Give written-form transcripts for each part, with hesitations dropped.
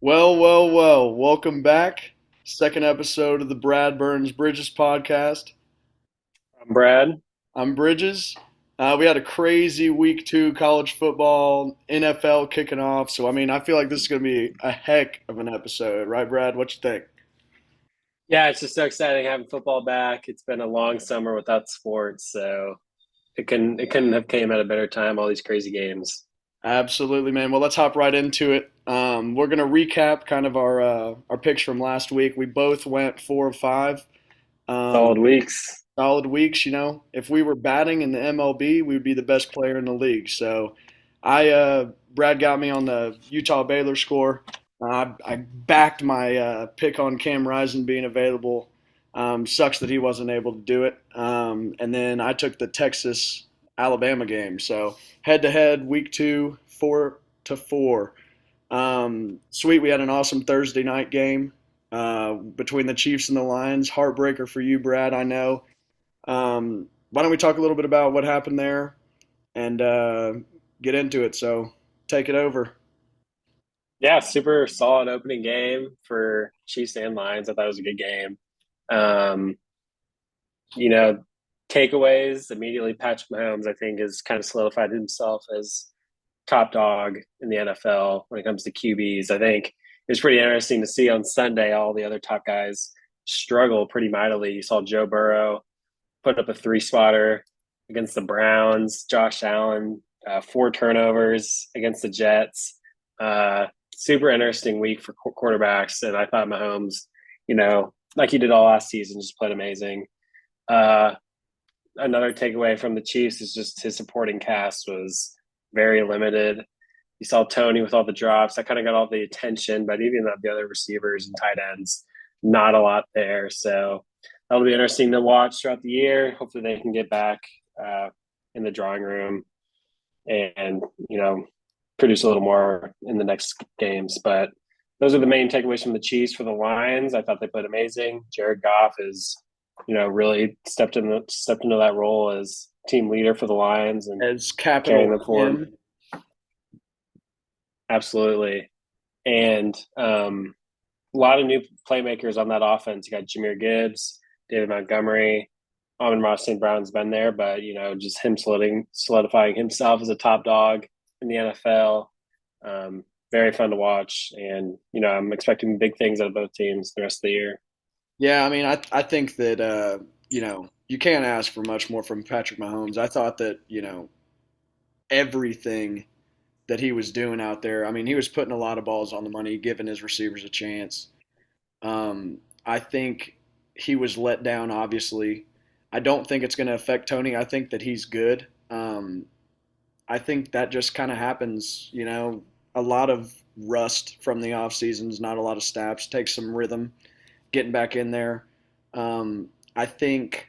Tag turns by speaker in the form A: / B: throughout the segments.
A: Well. Welcome back. Second episode of the Brad Burns Bridges podcast.
B: I'm Brad.
A: I'm Bridges. We had a crazy week two college football, NFL kicking off. So, I feel like this is going to be a heck of an episode, right, Brad? What you think?
B: Yeah, it's just so exciting having football back. It's been a long summer without sports, so it couldn't have came at a better time. All these crazy games.
A: Absolutely, man. Well, let's hop right into it. We're going to recap kind of our picks from last week. We both went 4 of 5. Um,
B: Solid weeks.
A: Solid weeks. If we were batting in the MLB, we would be the best player in the league. So, Brad got me on the Utah Baylor score. I backed my pick on Cam Rising being available. Sucks that he wasn't able to do it. And then I took the Texas Alabama game. So head to head, week two, 4-4. Sweet, we had an awesome Thursday night game between the Chiefs and the Lions. Heartbreaker for you, Brad. I know. Why don't we talk a little bit about what happened there and get into it? So take it over.
B: Yeah, super solid opening game for Chiefs and Lions. I thought it was a good game. Um, you know, Takeaways immediately. Patrick Mahomes, I think, has kind of solidified himself as top dog in the NFL when it comes to QBs. I think it was pretty interesting to see on Sunday all the other top guys struggle pretty mightily. You saw Joe Burrow put up a three spotter against the Browns. Josh Allen, 4 turnovers against the Jets. Super interesting week for quarterbacks. And I thought Mahomes, like he did all last season, just played amazing. Uh, Another takeaway from the Chiefs is just his supporting cast was very limited. You saw Tony with all the drops. That kind of got all the attention, but even the other receivers and tight ends, not a lot there. So that'll be interesting to watch throughout the year. Hopefully, they can get back in the drawing room and produce a little more in the next games. But those are the main takeaways from the Chiefs. For the Lions, I thought they played amazing. Jared Goff is, really stepped into that role as team leader for the Lions and
A: As
B: carrying
A: capital
B: them forward.
A: M.
B: Absolutely. And a lot of new playmakers on that offense. You got Jameer Gibbs, David Montgomery, Amon-Ra St. Brown's been there, but just him solidifying himself as a top dog in the NFL. Very fun to watch, and I'm expecting big things out of both teams the rest of the year.
A: Yeah, I think that you can't ask for much more from Patrick Mahomes. I thought that everything that he was doing out there. He was putting a lot of balls on the money, giving his receivers a chance. I think he was let down. Obviously, I don't think it's going to affect Tony. I think that he's good. I think that just kind of happens. A lot of rust from the off seasons, not a lot of snaps. Takes some rhythm getting back in there. I think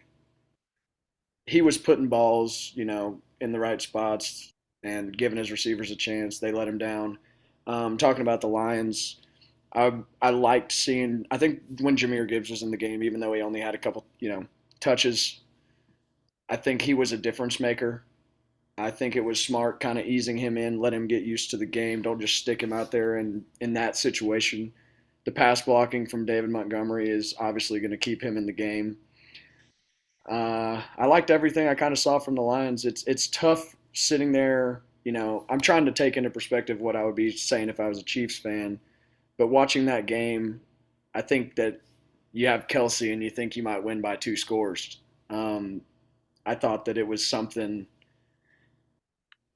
A: he was putting balls, in the right spots and giving his receivers a chance. They let him down. Talking about the Lions, I liked seeing. I think when Jameer Gibbs was in the game, even though he only had a couple, touches, I think he was a difference maker. I think it was smart, kind of easing him in, let him get used to the game. Don't just stick him out there in that situation. The pass blocking from David Montgomery is obviously going to keep him in the game. I liked everything I kind of saw from the Lions. It's tough sitting there. I'm trying to take into perspective what I would be saying if I was a Chiefs fan. But watching that game, I think that you have Kelsey and you think you might win by 2 scores. Um, I thought that it was something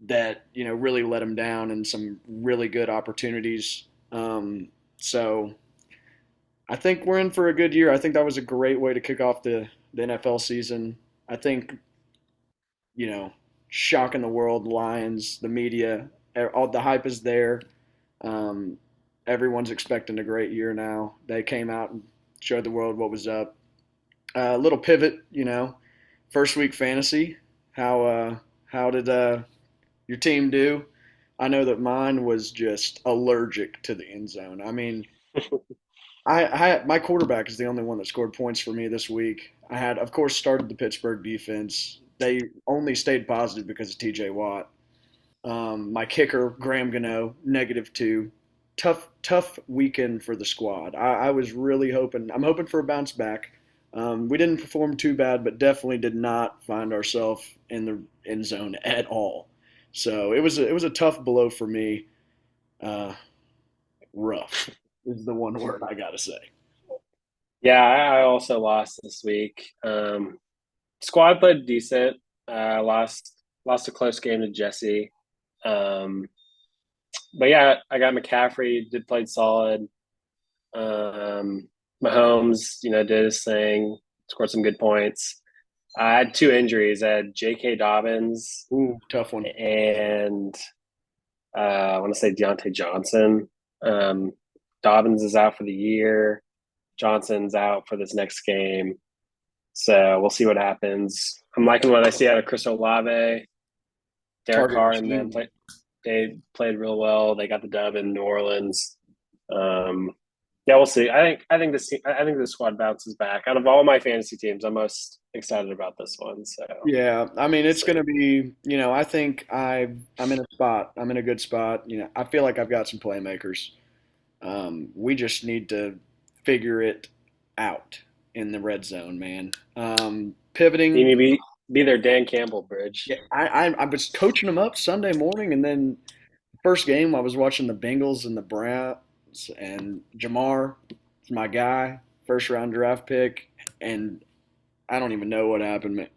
A: that really let him down and some really good opportunities. So I think we're in for a good year. I think that was a great way to kick off the NFL season. I think, you know, shocking the world, Lions, the media, all the hype is there. Um, Everyone's expecting a great year now. They came out and showed the world what was up. A little pivot, first week fantasy. How did your team do? I know that mine was just allergic to the end zone. My quarterback is the only one that scored points for me this week. I had, of course, started the Pittsburgh defense. They only stayed positive because of T.J. Watt. My kicker, Graham Gano, -2. tough weekend for the squad. I was really hoping. I'm hoping for a bounce back. We didn't perform too bad, but definitely did not find ourselves in the end zone at all. So it was a tough blow for me. Uh, Rough is the one word I gotta say.
B: Yeah, I also lost this week. Squad played decent. Lost a close game to Jesse. Um, but yeah, I got McCaffrey, did played solid. Mahomes, did his thing, scored some good points. I had two injuries. I had J.K. Dobbins
A: Ooh, tough one.
B: and I want to say Deontay Johnson. Um, Dobbins is out for the year. Johnson's out for this next game. So we'll see what happens. I'm liking what I see out of Chris Olave, Derek
A: Target
B: Carr, and them
A: receiving.
B: they played real well. They got the dub in New Orleans. Um, yeah, we'll see. I think the squad bounces back. Out of all my fantasy teams, I'm most excited about this one. So
A: Yeah, I mean
B: we'll
A: it's
B: see.
A: gonna be. I think I'm in a spot. I'm in a good spot. I feel like I've got some playmakers. We just need to figure it out in the red zone, man.
B: You
A: Pivoting.
B: need to be their Dan Campbell bridge.
A: Yeah, I was coaching them up Sunday morning, and then first game I was watching the Bengals and the Browns, and Jamar, my guy, first round draft pick, and I don't even know what happened.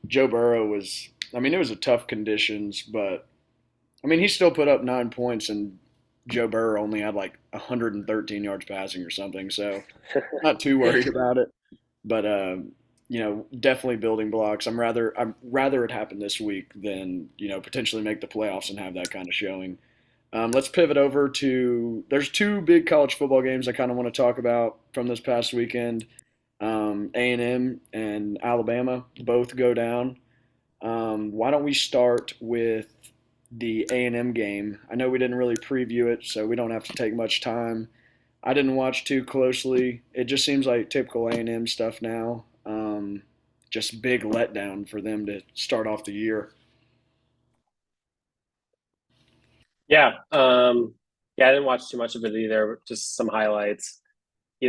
A: Joe Burrow was. I mean, it was a tough conditions, but I mean he still put up 9 points, and Joe Burrow only had like 113 yards passing or something. So not too worried about it, but definitely building blocks. I'm rather it happen this week than potentially make the playoffs and have that kind of showing. Let's pivot over to. There's two big college football games I kind of want to talk about from this past weekend. A&M and Alabama both go down. Why don't we start with the A&M game? I know we didn't really preview it, so we don't have to take much time. I didn't watch too closely. It just seems like typical A&M stuff now. Just big letdown for them to start off the year.
B: Yeah. Yeah, I didn't watch too much of it either, just some highlights.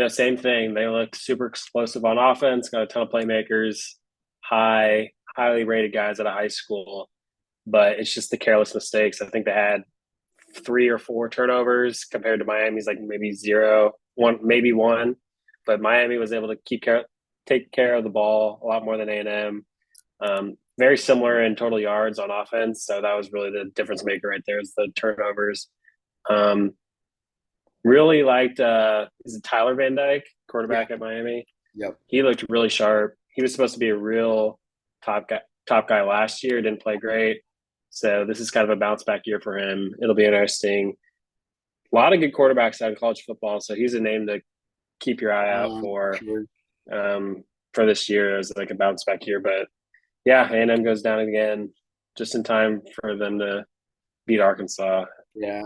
B: Same thing. They look super explosive on offense, got a ton of playmakers, highly rated guys at a high school, but it's just the careless mistakes. I think they had three or four turnovers compared to Miami's like maybe zero, one, maybe one. But Miami was able to take care of the ball a lot more than A&M. Very similar in total yards on offense, so that was really the difference maker right there is the turnovers. Um, Really liked is it Tyler Van Dyke,
A: Yeah.
B: quarterback at Miami.
A: Yep.
B: He looked really sharp. He was supposed to be a real top guy last year, didn't play great. So this is kind of a bounce back year for him. It'll be interesting. A lot of good quarterbacks out in college football, so he's a name to keep your eye out
A: Sure.
B: um, for this year as like a bounce back year. But yeah, A&M goes down again just in time for them to beat Arkansas.
A: Yeah.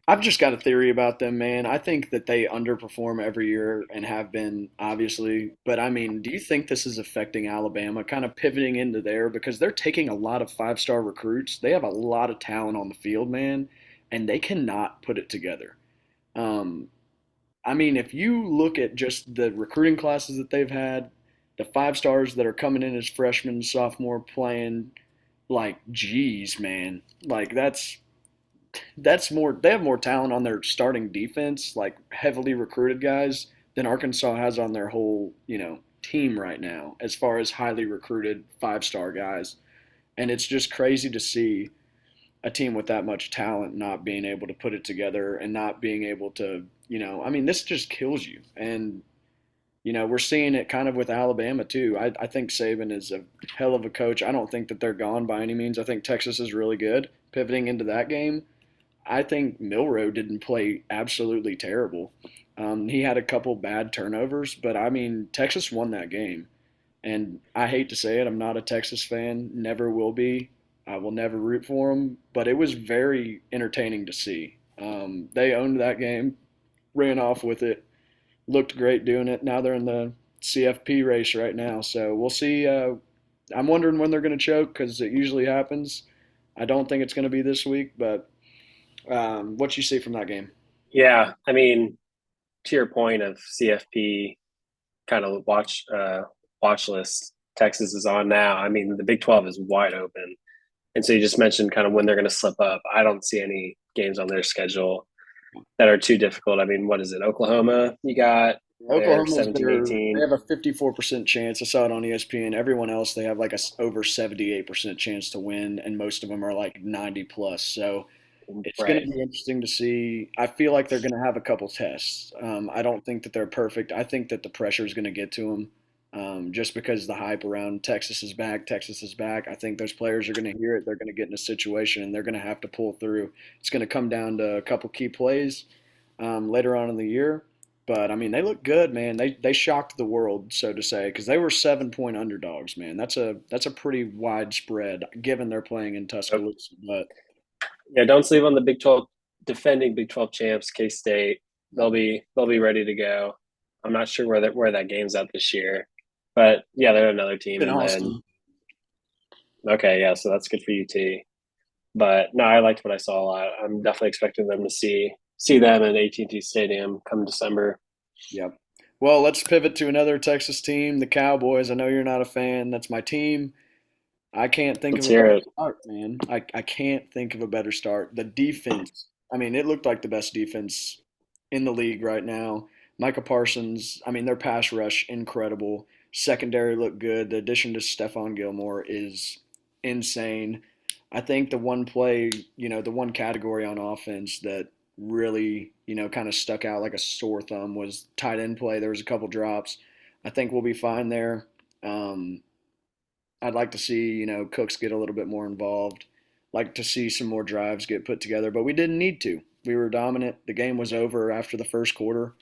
A: I've just got a theory about them, man. I think that they underperform every year and have been, obviously. But I mean, do you think this is affecting Alabama, kind of pivoting into there? Because they're taking a lot of five-star recruits. They have a lot of talent on the field, man, and they cannot put it together. Um, I mean, if you look at just the recruiting classes that they've had, the five stars that are coming in as freshmen, sophomore playing, like, geez, man, like that's more. They have more talent on their starting defense, like heavily recruited guys, than Arkansas has on their whole, team right now, as far as highly recruited five-star guys. And it's just crazy to see a team with that much talent not being able to put it together and not being able to, I mean, this just kills you. And, we're seeing it kind of with Alabama too. I think Saban is a hell of a coach. I don't think that they're gone by any means. I think Texas is really good. Pivoting into that game, I think Milrow didn't play absolutely terrible. He had a couple bad turnovers, but I mean, Texas won that game. And I hate to say it, I'm not a Texas fan, never will be. I will never root for them, but it was very entertaining to see. They owned that game, ran off with it, looked great doing it. Now they're in the CFP race right now, so we'll see. I'm wondering when they're going to choke because it usually happens. I don't think it's going to be this week, but what you see from that game?
B: Yeah, I mean, to your point of CFP kind of watch list, Texas is on now. I mean, the Big 12 is wide open. And so you just mentioned kind of when they're going to slip up. I don't see any games on their schedule that are too difficult. I mean, what is it? Oklahoma, you got their
A: Oklahoma's
B: 17,
A: they
B: 18.
A: have a 54% chance. I saw it on ESPN. Everyone else they have like a over 78% chance to win, and most of them are like 90 plus. So it's going to
B: Right.
A: be interesting to see. I feel like they're going to have a couple tests. I don't think that they're perfect. I think that the pressure is going to get to them just because the hype around Texas is back. Texas is back. I think those players are going to hear it. They're going to get in a situation and they're going to have to pull through. It's going to come down to a couple key plays later on in the year. But I mean, they look good, man. They shocked the world, so to say, because they were 7 point underdogs, man. That's a pretty widespread given they're playing in Tuscaloosa. But
B: Yeah, don't sleep on the Big 12 defending Big 12 champs, K State. They'll be ready to go. I'm not sure where that game's at this year, but yeah, they're another team.
A: in
B: And then
A: Austin.
B: okay, yeah, so that's good for UT. But no, I liked what I saw a lot. I'm definitely expecting them to see them in AT&T Stadium come December.
A: Yep. Well, let's pivot to another Texas team, the Cowboys. I know you're not a fan. That's my team. I can't think of
B: Let's
A: a
B: hear
A: better
B: it.
A: start, man. I can't think of a better start. The defense, I mean, it looked like the best defense in the league right now. Micah Parsons, I mean, their pass rush, incredible. Secondary looked good. The addition to Stephon Gilmore is insane. I think the one play, the one category on offense that really, kind of stuck out like a sore thumb was tight end play. There was a couple drops. I think we'll be fine there. Um, I'd like to see, Cooks get a little bit more involved. Like to see some more drives get put together, but we didn't need to. We were dominant. The game was over after the first quarter.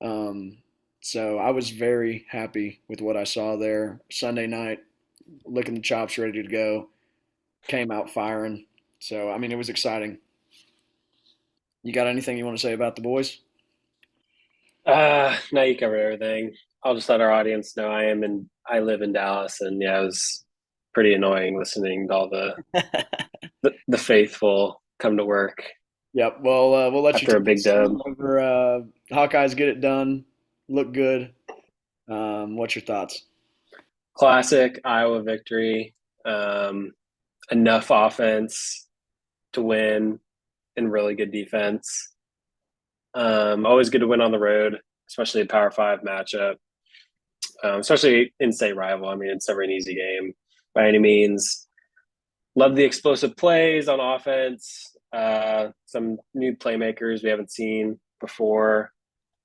A: Um, so I was very happy with what I saw there. Sunday night, licking the chops, ready to go. Came out firing. So I mean, it was exciting. You got anything you want to say about the boys?
B: Now you covered everything. I'll just let our audience know I live in Dallas, and yeah, it was pretty annoying listening to all the faithful come to work
A: Yep. Well, we'll let you
B: after a
A: take
B: big
A: us
B: dub.
A: over. Hawkeyes get it done. Look good. What's your thoughts?
B: Classic Iowa victory. Um, Enough offense to win and really good defense. Always good to win on the road, especially a Power Five matchup, especially in-state rival. I mean, it's never an easy game by any means. Love the explosive plays on offense. Some new playmakers we haven't seen before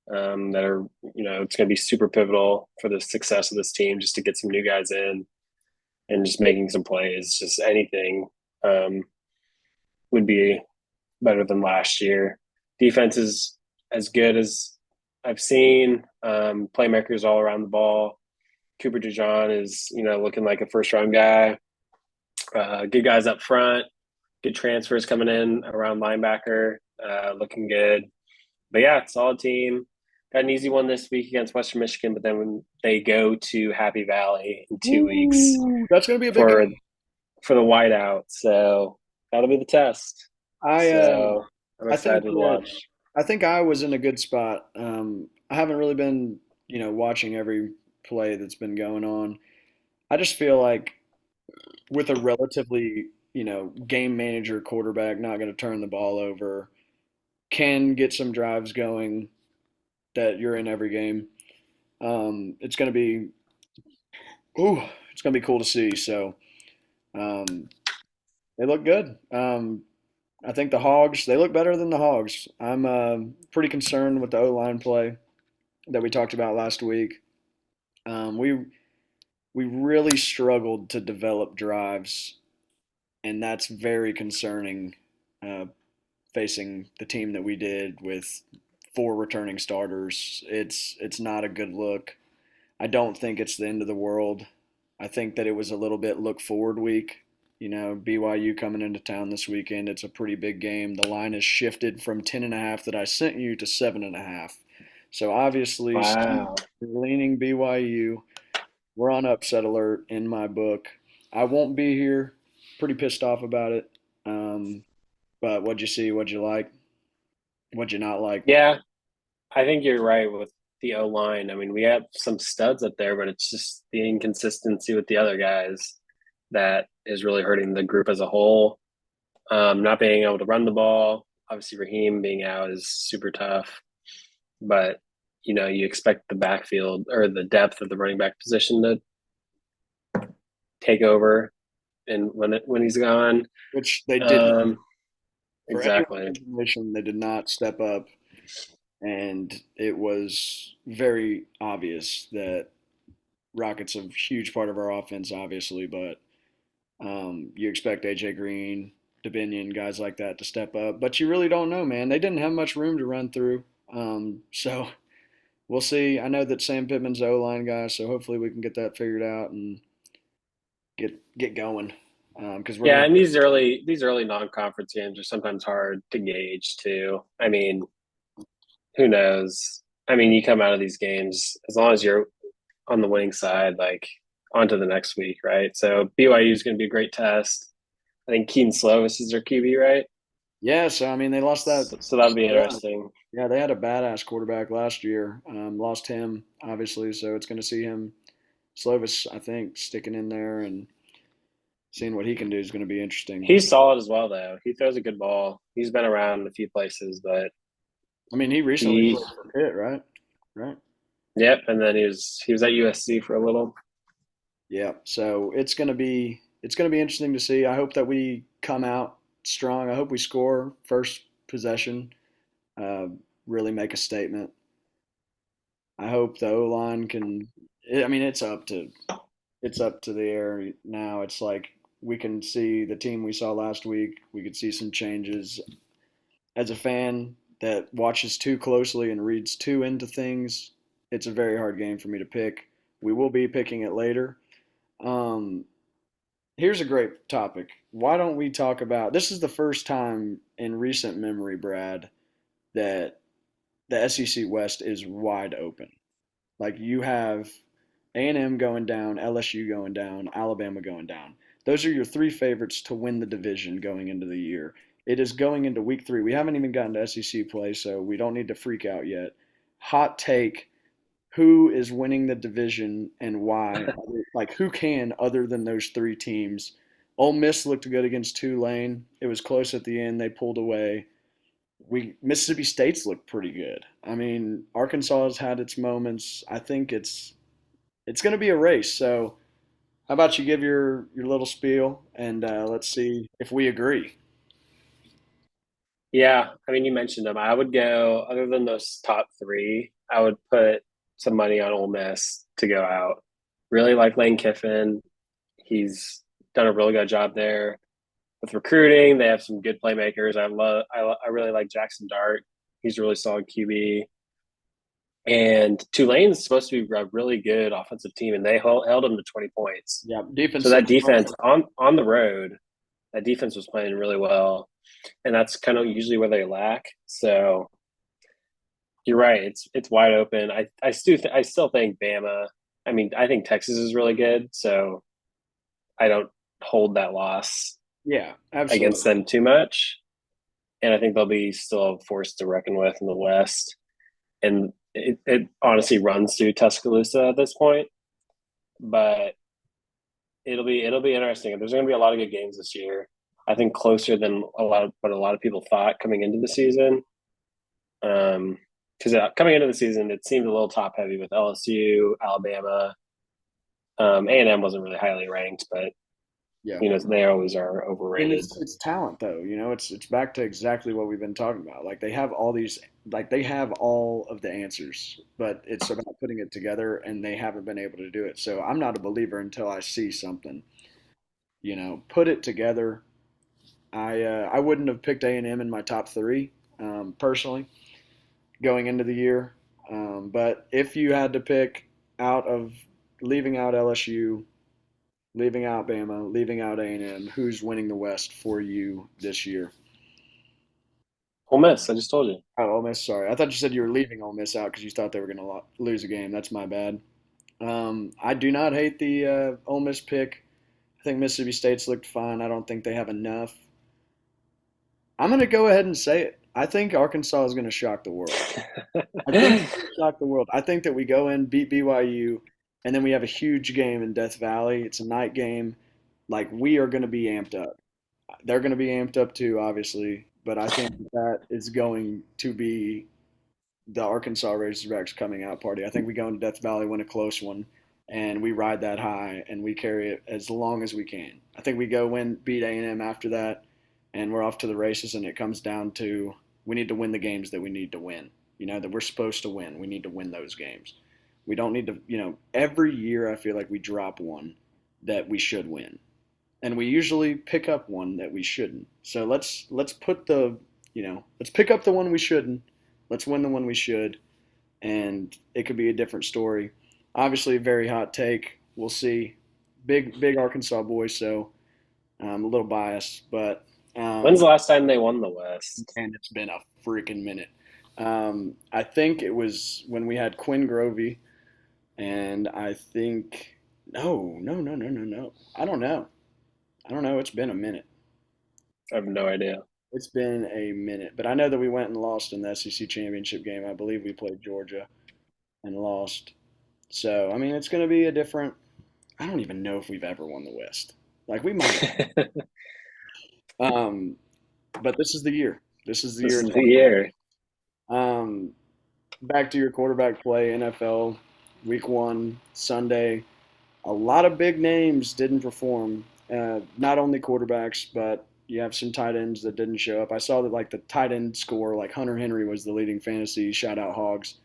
B: that are, it's going to be super pivotal for the success of this team just to get some new guys in and just making some plays. Just anything um, would be better than last year. Defense is as good as I've seen. Playmakers all around the ball. Cooper DeJean is, looking like a first round guy. Good guys up front. Good transfers coming in around linebacker. Looking good. But yeah, solid team. Got an easy one this week against Western Michigan, but then when they go to Happy Valley in 2 weeks
A: Ooh, that's going to be a big
B: for
A: game.
B: for the whiteout, so that'll be the test.
A: I
B: So I'm
A: I think
B: excited to
A: that
B: watch.
A: I think I was in a good spot. I haven't really been, watching every play that's been going on. I just feel like with a relatively, game manager quarterback not going to turn the ball over, can get some drives going that you're in every game. It's going to be, ooh, it's going to be cool to see. So um, they look good. I think the Hogs, they look better than the Hogs. I'm pretty concerned with the O line play that we talked about last week. We really struggled to develop drives, and that's very concerning. Uh, Facing the team that we did with four returning starters, it's not a good look. I don't think it's the end of the world. I think that it was a little bit look forward week. BYU coming into town this weekend. It's a pretty big game. The line has shifted from 10.5 that I sent you to 7.5. So obviously,
B: Wow.
A: leaning BYU. We're on upset alert in my book. I won't be here. Pretty pissed off about it. But what'd you see? What'd you like? What'd you not like?
B: Yeah, I think you're right with the O line. I mean, we have some studs up there, but it's just the inconsistency with the other guys that is really hurting the group as a whole. Not being able to run the ball. Obviously, Raheem being out is super tough, but you expect the backfield or the depth of the running back position to take over, and when he's gone,
A: Which they did not.
B: um,
A: For anyone's
B: exactly.
A: information, they did not step up, and it was very obvious that Rockets a huge part of our offense, obviously, but you expect AJ Green, Dominion, guys like that to step up, but you really don't know, man. They didn't have much room to run through, so we'll see. I know that Sam Pittman's the O line guy, so hopefully we can get that figured out and get going, because we're
B: Yeah,
A: gonna.
B: and these early non-conference games are sometimes hard to gauge too. I mean, who knows? I mean, you come out of these games as long as you're on the winning side, like on to the next week, right? So BYU is going to be a great test. I think Keaton Slovis is their QB, right?
A: Yeah, so I mean they lost that.
B: So that'll be interesting.
A: Yeah, they had a badass quarterback last year. Lost him, obviously, so it's going to see him, Slovis, I think, sticking in there and seeing what he can do is going to be interesting.
B: He's solid as well, though. He throws a good ball. He's been around a few places, but
A: I mean, he recently
B: he,
A: played for Pitt, right? Right.
B: yep. And then he was at USC for a little.
A: Yeah. So it's going to be interesting to see. I hope that we come out strong. I hope we score first possession, uh, really make a statement. I hope the O line can. I mean, it's up to the air now. It's like we can see the team we saw last week. We could see some changes. As a fan that watches too closely and reads too into things, it's a very hard game for me to pick. We will be picking it later. Um, Here's a great topic. Why don't we talk about this? Is the first time in recent memory, Brad, that the SEC West is wide open. Like you have A&M going down, LSU going down, Alabama going down. Those are your three favorites to win the division going into the year. It is going into week 3. We haven't even gotten to SEC play, so we don't need to freak out yet. Hot take, who is winning the division and why? Like who can other than those three teams? Ole Miss looked good against Tulane. It was close at the end. They pulled away. We Mississippi State's looked pretty good. I mean, Arkansas has had its moments. I think it's going to be a race. So, how about you give your little spiel and let's see if we agree.
B: Yeah, I mean, you mentioned them. I would go, other than those top three, I would put some money on Ole Miss to go out. Really like Lane Kiffin. He's done a really good job there with recruiting. They have some good playmakers. I really like Jackson Dart. He's a really solid QB. And Tulane's supposed to be a really good offensive team, and they held them to 20 points.
A: Yeah, defense
B: So that
A: looks
B: defense on the road, that defense was playing really well, and that's kind of usually where they lack. So you're right; it's wide open. I still think Bama. I mean, I think Texas is really good, so I don't hold that loss
A: yeah,
B: against
A: absolutely.
B: them too much, and I think they'll be still a force to reckon with in the West. And it honestly runs through Tuscaloosa at this point, but it'll be interesting. There's going to be a lot of good games this year. I think closer than a lot of people thought coming into the season. Because coming into the season, it seemed a little top heavy with LSU, Alabama. A&M wasn't really highly ranked, but
A: Yeah.
B: they always are
A: And
B: overrated.
A: it's talent though, it's back to exactly what we've been talking about. Like they have all these like they have all of the answers, but it's about putting it together and they haven't been able to do it. So I'm not a believer until I see something. Put it together. I wouldn't have picked A&M in my top 3 personally going into the year. But if you had to pick out of leaving out LSU, leaving out Bama, leaving out A&M, who's winning the West for you this year?
B: Ole Miss, I just told you.
A: Oh, Ole Miss. Sorry, I thought you said you were leaving Ole Miss out because you thought they were going to lose a game. That's my bad. I do not hate the Ole Miss pick. I think Mississippi State's looked fine. I don't think they have enough. I'm going to go ahead and say it. I think Arkansas is going to shock the world. I think it's going to shock the world. I think that we go in, beat BYU, and then we have a huge game in Death Valley. It's a night game. Like we are going to be amped up. They're going to be amped up too, obviously. But I think that is going to be the Arkansas Razorbacks coming out party. I think we go into Death Valley, win a close one, and we ride that high and we carry it as long as we can. I think we go win, beat A&M after that, and we're off to the races. And it comes down to we need to win the games that we need to win. You know that we're supposed to win. We need to win those games. We don't need to. Every year I feel like we drop one that we should win, and we usually pick up one that we shouldn't. So let's put the let's pick up the one we shouldn't. Let's win the one we should, and it could be a different story. Obviously, a very hot take. We'll see. Big Arkansas boy, so I'm a little biased, but
B: When's
A: um,
B: the last time they won the West?
A: and it's been a freaking minute. I think it was when we had Quinn Grovey, and I think no. I don't know. I don't know. It's been a minute.
B: I have no idea.
A: It's been a minute, but I know that we went and lost in the SEC championship game. I believe we played Georgia and lost. So I mean, it's going to be a different. I don't even know if we've ever won the West. Like we might have. But this is the year. This is the
B: This
A: year.
B: is the year.
A: Back to your quarterback play, NFL Week One Sunday. A lot of big names didn't perform. Not only quarterbacks, but you have some tight ends that didn't show up. I saw that like the tight end score, like Hunter Henry was the leading fantasy. Shout out Hogs,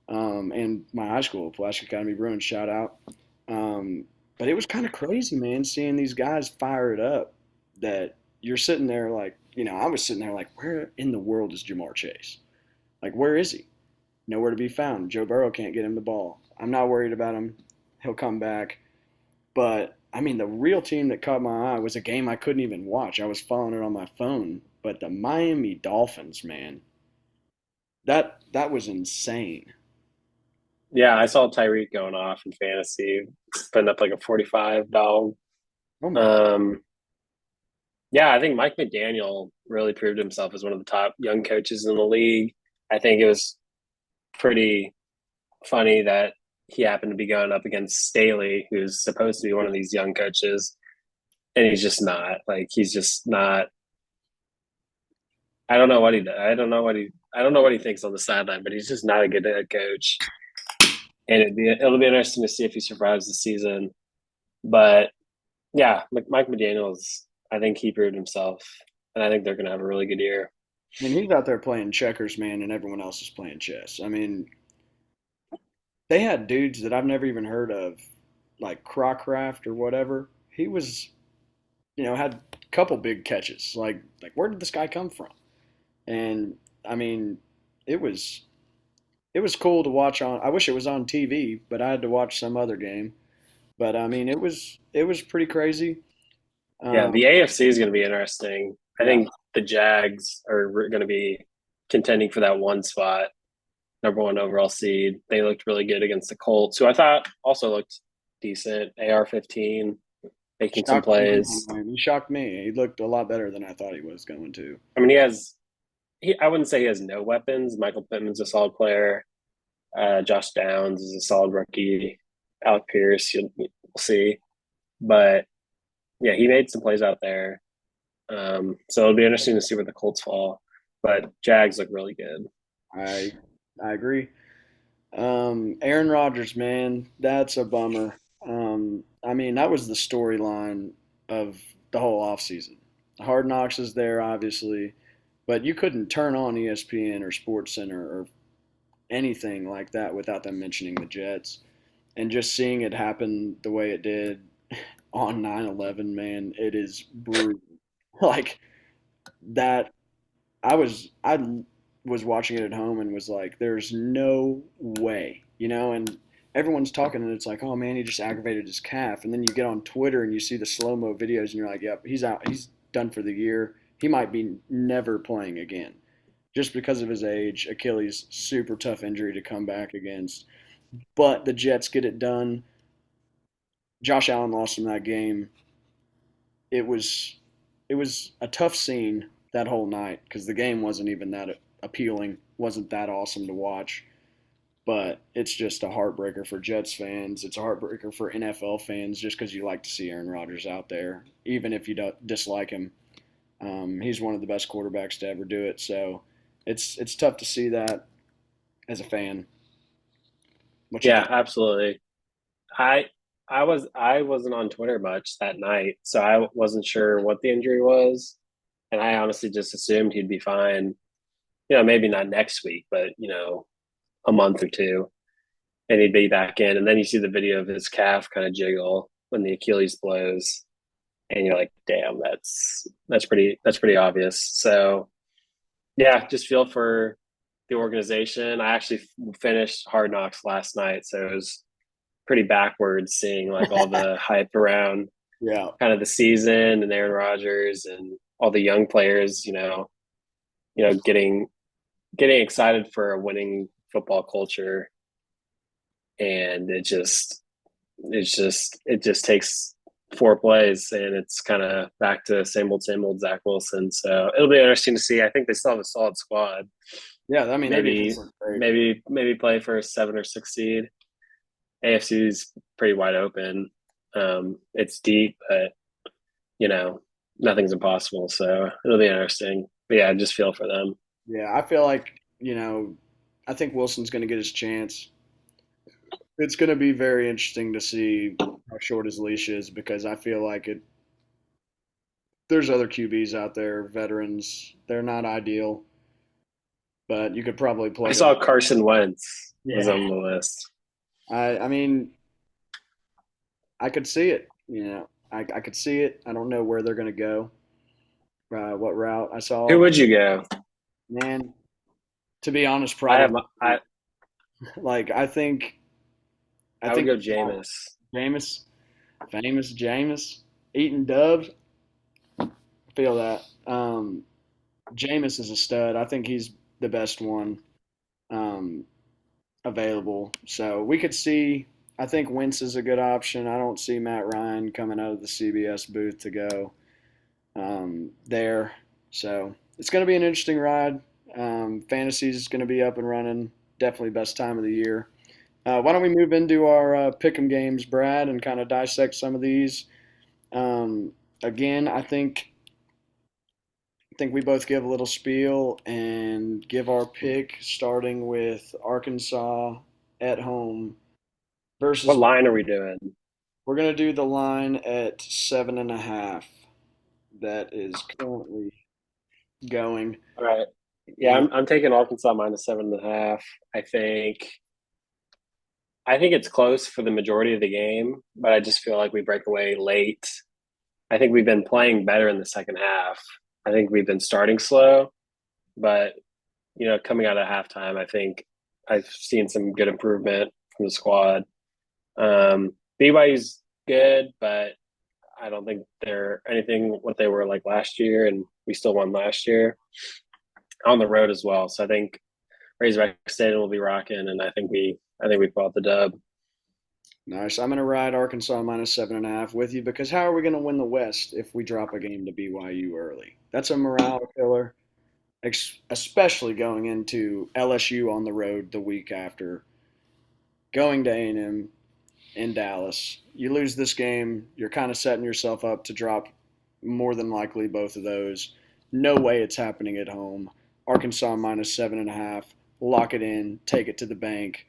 A: and my high school, Pulaski Academy Bruins. Shout out. But it was kind of crazy, man, seeing these guys fire it up. That you're sitting there like, I was sitting there like, where in the world is Jamar Chase? Like, where is he? Nowhere to be found. Joe Burrow can't get him the ball. I'm not worried about him. He'll come back. But I mean, the real team that caught my eye was a game I couldn't even watch. I was following it on my phone. But the Miami Dolphins, man, that was insane.
B: Yeah, I saw Tyreek going off in fantasy, putting up like a 45 dog.
A: Oh my!
B: Um, yeah, I think Mike McDaniel really proved himself as one of the top young coaches in the league. I think it was pretty funny that he happened to be going up against Staley, who's supposed to be one of these young coaches, and he's just not. Like he's just not. I don't know what he does. I don't know what he thinks on the sideline, but he's just not a good head coach. And it'll be interesting to see if he survives the season. But yeah, Mike McDaniel's. I think he proved himself, and I think they're going to have a really good year.
A: I mean, he's out there playing checkers, man, and everyone else is playing chess. I mean, they had dudes that I've never even heard of, like Crockraft or whatever. He was, had a couple big catches. Like where did this guy come from? And I mean, it was it was cool to watch on. I wish it was on TV, but I had to watch some other game. But I mean, it was pretty crazy.
B: Yeah,
A: Um,
B: the AFC is going to be interesting. I
A: yeah,
B: think the Jags are going to be contending for that one spot, number one overall seed. They looked really good against the Colts, who I thought also looked decent. AR-15, making some
A: shocked me,
B: plays.
A: man. He shocked me. He looked a lot better than I thought he was going to.
B: I mean, I wouldn't say he has no weapons. Michael Pittman's a solid player. Josh Downs is a solid rookie. Alec Pierce, we'll see. But yeah, he made some plays out there. So it'll be interesting to see where the Colts fall. But Jags look really good.
A: I I agree. Aaron Rodgers, man, that's a bummer. I mean, that was the storyline of the whole offseason. Hard Knocks is there, obviously, but you couldn't turn on ESPN or Sports Center or anything like that without them mentioning the Jets. And just seeing it happen the way it did on 9/11, man, it is brutal. Like that, I was watching it at home and was like, "There's no way," And everyone's talking, and it's like, "Oh man, he just aggravated his calf." And then you get on Twitter and you see the slow mo videos, and you're like, "Yep, he's out. He's done for the year. He might be never playing again, just because of his age." Achilles, super tough injury to come back against, but the Jets get it done. Josh Allen lost in that game. It was it was a tough scene. that whole night because the game wasn't even that appealing, wasn't that awesome to watch. But it's just a heartbreaker for Jets fans. It's a heartbreaker for NFL fans just because you like to see Aaron Rodgers out there, even if you don't dislike him. He's one of the best quarterbacks to ever do it. So it's tough to see that as a fan. What you
B: Yeah,
A: think?
B: absolutely. I I wasn't on Twitter much that night, so I wasn't sure what the injury was, and I honestly just assumed he'd be fine. Maybe not next week, but a month or two, and he'd be back in. And then you see the video of his calf kind of jiggle when the Achilles blows, and you're like, "Damn, that's pretty obvious." So yeah, just feel for the organization. I actually finished Hard Knocks last night, so it was pretty backwards seeing like all the hype around
A: Yeah.
B: kind of the season and Aaron Rodgers and all the young players, getting excited for a winning football culture, and it just takes four plays and it's kind of back to same old Zach Wilson. So it'll be interesting to see. I think they still have a solid squad.
A: Yeah. I mean, their defense
B: Maybe
A: looked great.
B: maybe play for a 7 or 6 seed. AFC is pretty wide open. It's deep, but you know nothing's impossible. So it'll be interesting. But yeah, I just feel for them.
A: Yeah. I feel like, I think Wilson's going to get his chance. It's going to be very interesting to see how short his leash is because I feel like there's other QBs out there, veterans. They're not ideal, but you could probably
B: I
A: plug them.
B: saw Carson Wentz was
A: Yeah.
B: on the list.
A: I mean, I could see it. I could see it. I don't know where they're going to go, what route. I
B: Who
A: saw,
B: would you go?
A: man, to be honest,
B: I have
A: probably like I
B: I would
A: think
B: go Jameis.
A: Jameis, famous Jameis, eating dubs. Feel that. Jameis is a stud. I think he's the best one um, available. So we could see. I think Wentz is a good option. I don't see Matt Ryan coming out of the CBS booth to go there. So it's going to be an interesting ride. Fantasy is going to be up and running. Definitely best time of the year. Why don't we move into our pick'em games, Brad, and kind of dissect some of these? Again, I think we both give a little spiel and give our pick, starting with Arkansas at home
B: What
A: versus.
B: line are we doing?
A: We're gonna do the line at 7.5. That is currently going.
B: All right. Yeah,
A: Uh,
B: I'm taking Arkansas minus 7.5. I think it's close for the majority of the game, but I just feel like we break away late. I think we've been playing better in the second half. I think we've been starting slow, but coming out of halftime, I think I've seen some good improvement from the squad. BYU's good, but I don't think they're anything what they were like last year, and we still won last year on the road as well. So I think Razorback Stadium will be rocking, and I think we pull out the dub.
A: nice. I'm gonna ride Arkansas minus 7.5 with you because how are we gonna win the West if we drop a game to BYU early? That's a morale killer, especially going into LSU on the road the week after, going to A&M in Dallas. You lose this game, you're kind of setting yourself up to drop more than likely both of those. No way it's happening at home. Arkansas minus 7.5. Lock it in, take it to the bank.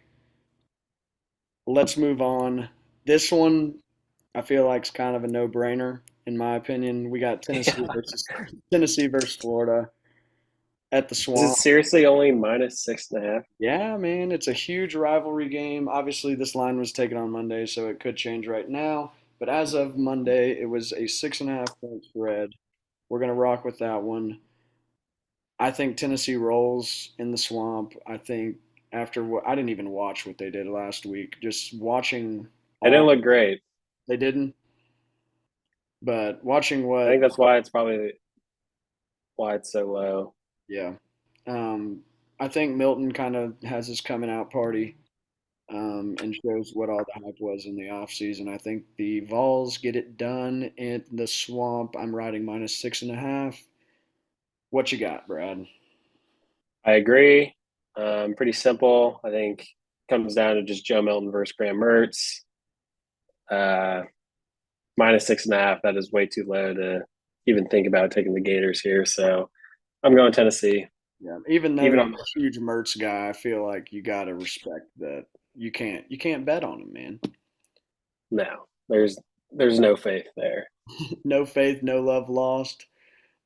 A: Let's move on. This one, I feel like is kind of a no-brainer in my opinion. We got Tennessee
B: Yeah.
A: versus Tennessee versus Florida at the
B: Is it
A: Swamp.
B: seriously only minus 6.5?
A: Yeah, man, it's a huge rivalry game. Obviously, this line was taken on Monday, so it could change right now. But as of Monday, it was a 6.5 point spread. We're gonna rock with that one. I think Tennessee rolls in the Swamp. I think after what I didn't even watch what they did last week. Just watching
B: It didn't
A: all
B: look great.
A: they didn't, but watching
B: I
A: what
B: think that's why it's probably why it's so low.
A: yeah. Um, I think Milton kind of has his coming out party and shows what all the hype was in the off season. I think the Vols get it done in the Swamp. I'm riding minus 6.5. What you got, Brad?
B: I agree. Pretty simple. I think comes down to just Joe Milton versus Graham Mertz. Uh, minus 6.5. That is way too low to even think about taking the Gators here. So I'm going Tennessee.
A: Yeah, even though
B: Even
A: you're
B: on
A: a huge Mertz guy, I feel like you got to respect that you can't bet on him, man.
B: no, there's no faith there.
A: No faith, no love lost.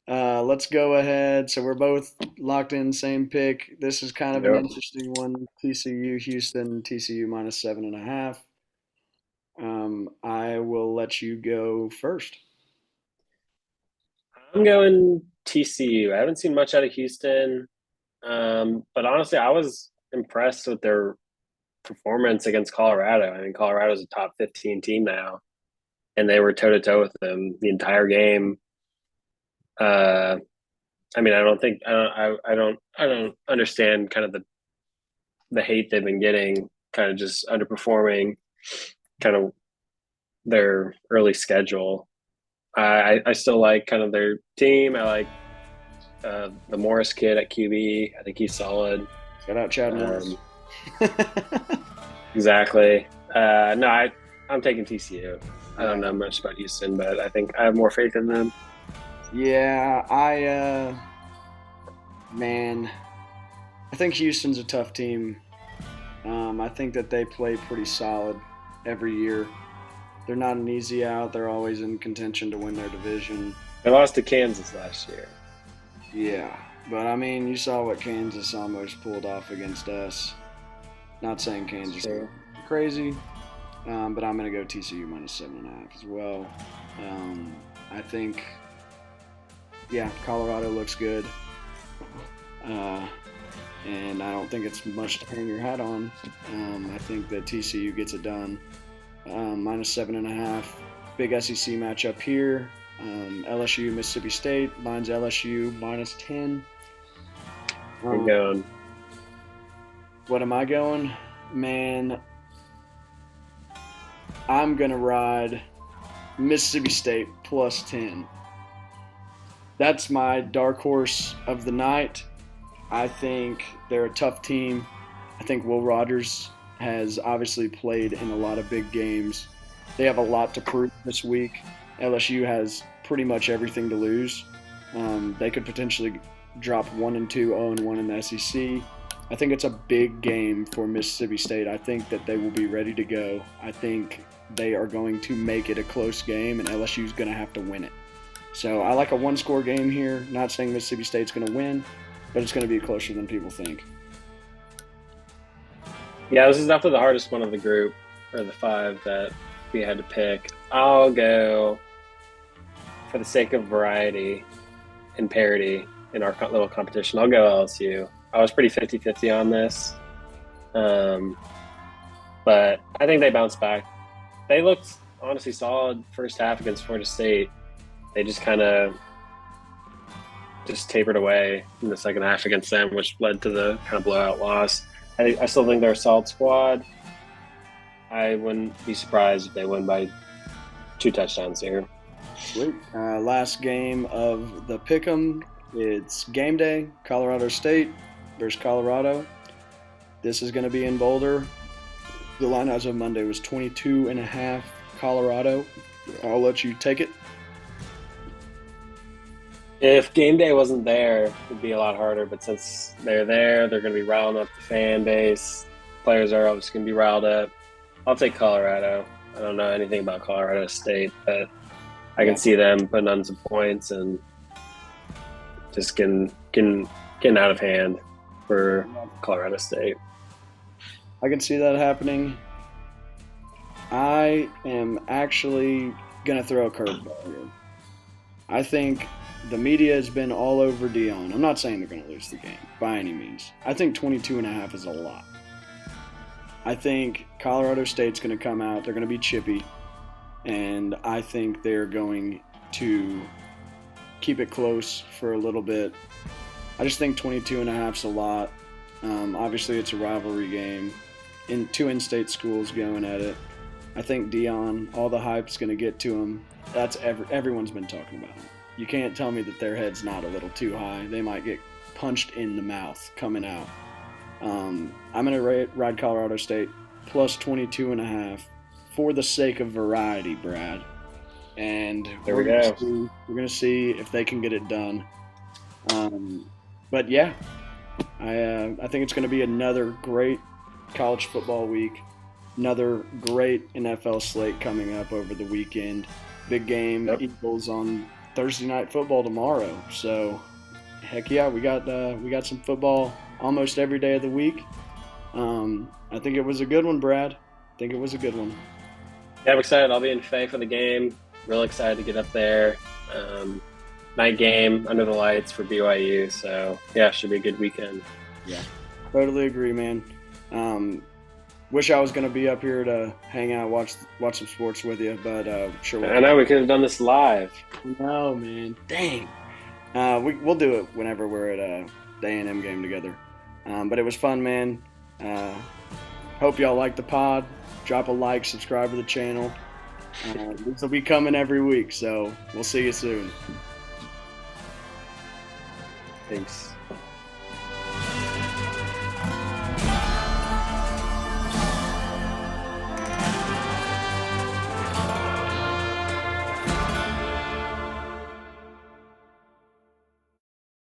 A: Let's go ahead. So we're both locked in, same pick. This is kind of an
B: Yep.
A: interesting one. TCU, Houston, TCU minus 7.5. I will let you go first.
B: I'm going TCU. I haven't seen much out of Houston, but honestly, I was impressed with their performance against Colorado. I mean, Colorado's a top 15 team now, and they were toe to toe with them the entire game. Uh, I mean, I don't understand kind of the hate they've been getting, kind of just underperforming, kind of their early schedule. I still like kind of their team. I like the Morris kid at QB. I think he's solid.
A: Shout out Chad Morris.
B: Um, exactly. No, I'm taking TCU. I don't
A: Yeah,
B: know much about Houston, but I think I have more faith in them.
A: yeah. Man, I think Houston's a tough team. I think that they play pretty solid every year. They're not an easy out. They're always in contention to win their division.
B: They lost to Kansas last year.
A: Yeah, but I mean, you saw what Kansas almost pulled off against us. Not saying
B: It's
A: Kansas
B: true.
A: crazy, but I'm gonna go TCU minus 7.5 as well. I think, yeah, Colorado looks good, uh, and I don't think it's much to hang your hat on. I think that TCU gets it done. Minus 7.5. Big SEC matchup here. LSU, Mississippi State. Mine's LSU minus 10.
B: I'm
A: Um,
B: going.
A: what am I going? Man, I'm going to ride Mississippi State plus 10. That's my dark horse of the night. I think they're a tough team. I think Will Rogers has obviously played in a lot of big games. They have a lot to prove this week. LSU has pretty much everything to lose. They could potentially drop 1-2, 0-1 in the SEC. I think it's a big game for Mississippi State. I think that they will be ready to go. I think they are going to make it a close game, and LSU is going to have to win it. So I like a one-score game here. Not saying Mississippi State's going to win, but it's going to be closer than people think.
B: Yeah, this is definitely the hardest one of the group, or the five that we had to pick. I'll go for the sake of variety and parity in our little competition. I'll go LSU. I was pretty 50-50 on this, um, but I think they bounced back. They looked honestly solid first half against Florida State. They just kind of just tapered away in the second half against them, which led to the kind of blowout loss. I still think they're a solid squad. I wouldn't be surprised if they win by 2 touchdowns here.
A: Sweet. Last game of the Pick'em. It's game day. Colorado State versus Colorado. This is going to be in Boulder. The line as of Monday was 22.5 Colorado. I'll let you take it.
B: If game day wasn't there, it'd be a lot harder. But since they're there, they're going to be riling up the fan base. Players are obviously going to be riled up. I'll take Colorado. I don't know anything about Colorado State, but I
A: Yeah,
B: can see them putting on some points and just getting out of hand for Colorado State.
A: I can see that happening. I am actually going to throw a curveball here. I think the media has been all over Dion. I'm not saying they're going to lose the game by any means. I think 22.5 is a lot. I think Colorado State's going to come out. They're going to be chippy. And I think they're going to keep it close for a little bit. I just think 22.5 is a lot. Obviously, it's a rivalry game. Two in-state schools going at it. I think Dion, all the hype's going to get to him. Everyone's been talking about him. You can't tell me that their head's not a little too high. They might get punched in the mouth coming out. I'm going to ride Colorado State plus 22.5 for the sake of variety, Brad. And
B: There we go.
A: we're gonna see if they can get it done. But yeah, I think it's going to be another great college football week. Another great NFL slate coming up over the weekend. Big game,
B: Yep.
A: Eagles on Thursday night football tomorrow. So, heck yeah, we got some football almost every day of the week. I think it was a good one, Brad. I think it was a good one.
B: Yeah, I'm excited. I'll be in Faye for the game. Real excited to get up there. Um, Night game under the lights for BYU. So yeah, should be a good weekend.
A: Yeah, totally agree, man. Um, Wish I was going to be up here to hang out, watch some sports with you, but sure we'll
B: I
A: catch.
B: know we could have done this live.
A: No, man, dang. We'll do it whenever we're at the A&M game together. But it was fun, man. Uh, Hope y'all like the pod. Drop a like, subscribe to the channel. This will be coming every week, so we'll see you soon.
B: Thanks.